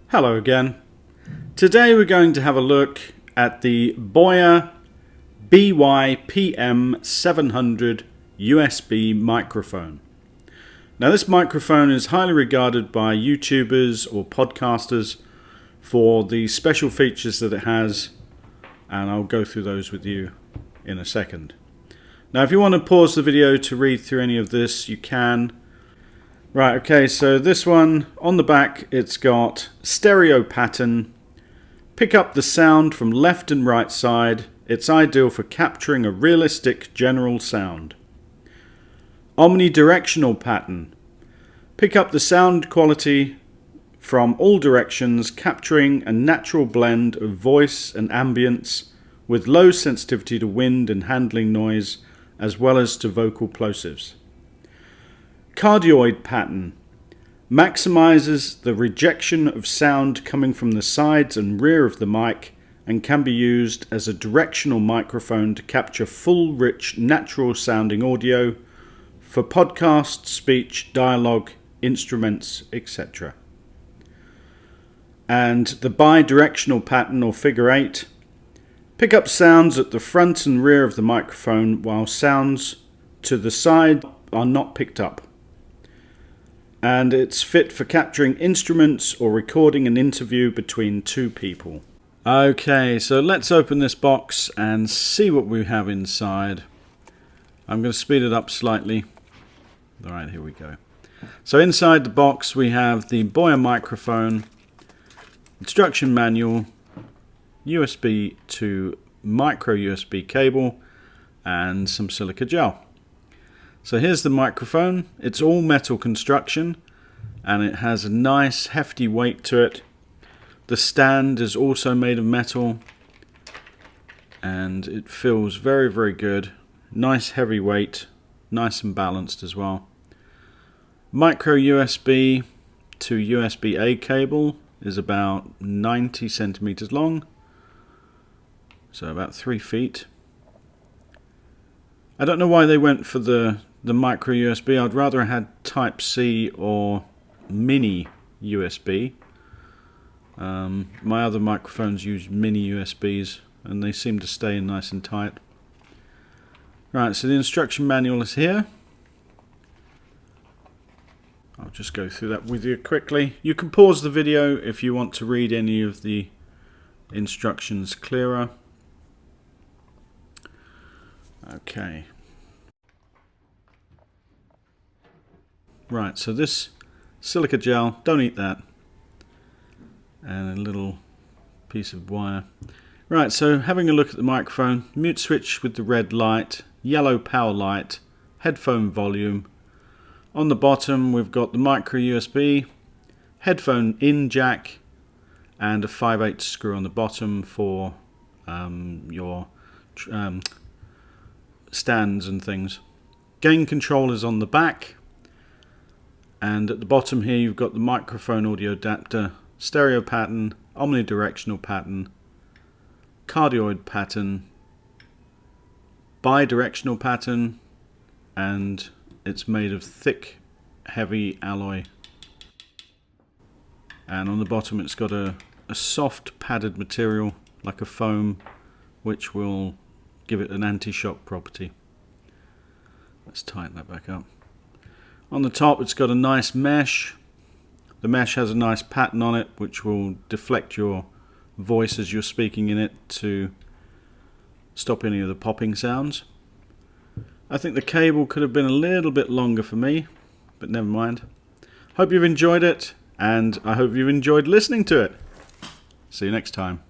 Hello again. Today we're going to have a look at the Boya BY-PM700 USB microphone. Now this microphone is highly regarded by YouTubers or podcasters for the special features that it has, and I'll go through those with you in a second. Now if you want to pause the video to read through any of this, you can. Right, okay, so this one, on the back, it's got stereo pattern. Pick up the sound from left and right side. It's ideal for capturing a realistic general sound. Omnidirectional pattern. Pick up the sound quality from all directions, capturing a natural blend of voice and ambience with low sensitivity to wind and handling noise, as well as to vocal plosives. Cardioid pattern maximizes the rejection of sound coming from the sides and rear of the mic and can be used as a directional microphone to capture full, rich, natural sounding audio for podcast, speech, dialogue, instruments, etc. And the bidirectional pattern, or figure 8, pick up sounds at the front and rear of the microphone while sounds to the side are not picked up. And it's fit for capturing instruments or recording an interview between two people. Okay, so let's open this box and see what we have inside. I'm going to speed it up slightly. Alright, here we go. So inside the box we have the Boya microphone, instruction manual, USB to micro USB cable, and some silica gel. So here's the microphone. It's all metal construction and it has a nice hefty weight to it. The stand is also made of metal and it feels very, very good. Nice heavy weight, nice and balanced as well. Micro USB to USB-A cable is about 90 centimeters long, so about 3 feet. I don't know why they went for the micro USB. I'd rather have had Type-C or mini USB. My other microphones use mini USBs and they seem to stay nice and tight. Right, so the instruction manual is here. I'll just go through that with you quickly. You can pause the video if you want to read any of the instructions clearer. Okay. Right, so this silica gel, don't eat that. And a little piece of wire. Right, so having a look at the microphone, mute switch with the red light, yellow power light, headphone volume. On the bottom we've got the micro USB, headphone in jack, and a 5/8 screw on the bottom for your stands and things. Gain control is on the back, and at the bottom here you've got the microphone audio adapter, stereo pattern, omnidirectional pattern, cardioid pattern, bidirectional pattern, and it's made of thick, heavy alloy. And on the bottom it's got a soft padded material like a foam, which will give it an anti-shock property. Let's tighten that back up. On the top it's got a nice mesh. The mesh has a nice pattern on it which will deflect your voice as you're speaking in it to stop any of the popping sounds. I think the cable could have been a little bit longer for me, but never mind. Hope you've enjoyed it, and I hope you've enjoyed listening to it. See you next time.